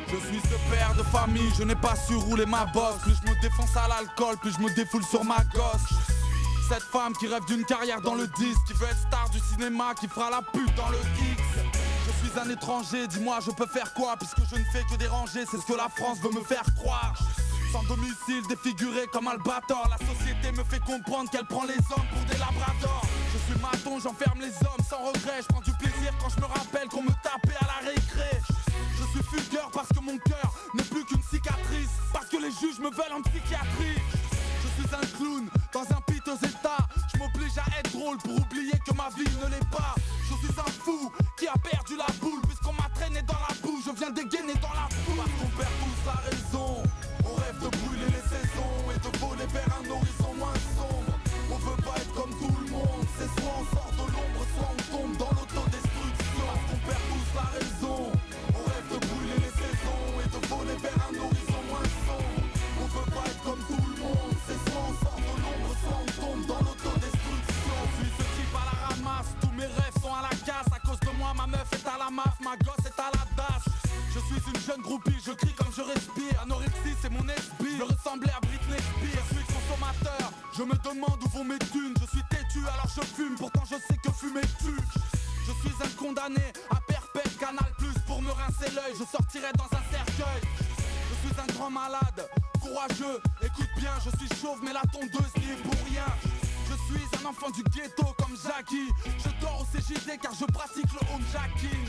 Je suis ce père de famille, je n'ai pas su rouler ma bosse. Plus je me défonce à l'alcool, plus je me défoule sur ma gosse. Cette femme qui rêve d'une carrière dans le disque, qui veut être star du cinéma, qui fera la pute dans le X. Je suis un étranger, dis-moi je peux faire quoi, puisque je ne fais que déranger, c'est ce que la France veut me faire croire. Sans domicile, défiguré comme Albator, la société me fait comprendre qu'elle prend les hommes pour des labradors. Je suis maton, j'enferme les hommes sans regret, je prends du plaisir quand je me rappelle qu'on me tapait à la récré. Je suis fugueur parce que mon cœur n'est plus qu'une cicatrice, parce que les juges me veulent en psychiatrie. Je suis un clown dans un piteux état, je m'oblige à être drôle pour oublier que ma vie ne l'est pas. Je suis un fou qui a perdu la boule, puisqu'on m'a traîné dans la boue, je viens dégainer dans la foule. Parce qu'on perd tous la raison, on rêve de brûler les saisons et de voler vers un horizon moins sombre. On veut pas être comme tout le monde, c'est soit on sort de l'ombre, soit on tombe dans l'autodestruction. Parce qu'on perd tous la raison, on rêve de brûler les saisons et de voler vers un horizon moins sombre. On veut pas être comme tout le monde, c'est soit on sort de l'ombre, soit on tombe dans l'autodestruction. Je suis ce type à la ramasse, tous mes rêves sont à la casse. À cause de moi ma meuf est à la maf, ma gosse est à la dash. Je suis une jeune groupie, je crie comme je respire. Anorexie c'est mon esprit, je ressemblais à Britney Spears. Je suis consommateur, je me demande où vont mes thunes. Je suis têtu alors je fume, pourtant je sais que fumer tue. Je suis un condamné à perpète, Canal Plus pour me rincer l'œil. Je sortirai dans un cercueil. Je suis un grand malade, courageux, écoute bien. Je suis chauve mais la tondeuse n'y est pour rien. Je suis un enfant du ghetto comme Jackie. Je dors au CJD car je pratique le homejacking.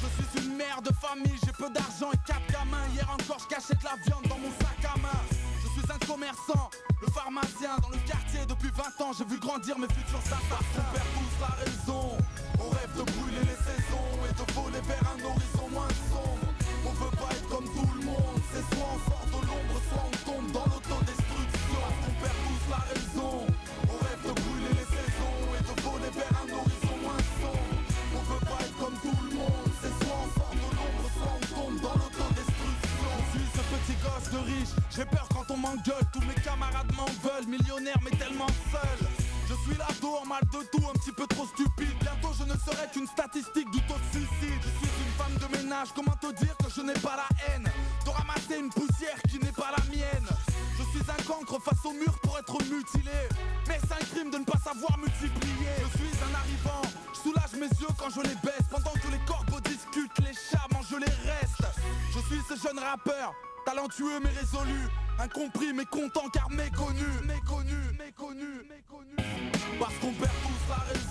Je suis une mère de famille, j'ai peu d'argent et 4 gamins. Hier encore je cachais de la viande dans mon sac à main. Je suis un commerçant, le pharmacien dans le quartier depuis 20 ans. J'ai vu grandir mes futurs assassins. On perd tous la raison, on rêve de brûler les saisons et de voler vers un horizon moins sombre. On veut pas être comme tout le monde, c'est soit on sort de l'ombre, soit on tombe dans l'autodestruction. On perd tous la raison, on rêve de brûler les saisons et de voler vers un horizon moins sombre. On veut pas être comme tout le monde, c'est soit on sort de l'ombre, soit on tombe dans l'autodestruction. Je suis ce petit gosse de riche, j'ai peur quand on m'engueule. Tous mes camarades m'en veulent, millionnaire mais tellement seul. Je suis l'ado en mal de tout, un petit peu trop stupide. Bientôt je ne serai qu'une statistique du taux de suicide. Je suis une femme de ménage, comment te dire que je n'ai pas la haine de ramasser une poussière qui n'est pas la mienne. Je suis un cancre face au mur pour être mutilé, mais c'est un crime de ne pas savoir multiplier. Je suis un arrivant, je soulage mes yeux quand je les baisse. Pendant que les corbeaux discutent, les chats mangent les restes. Je suis ce jeune rappeur, talentueux mais résolu, incompris mais content car méconnu. Parce qu'on perd tous la raison.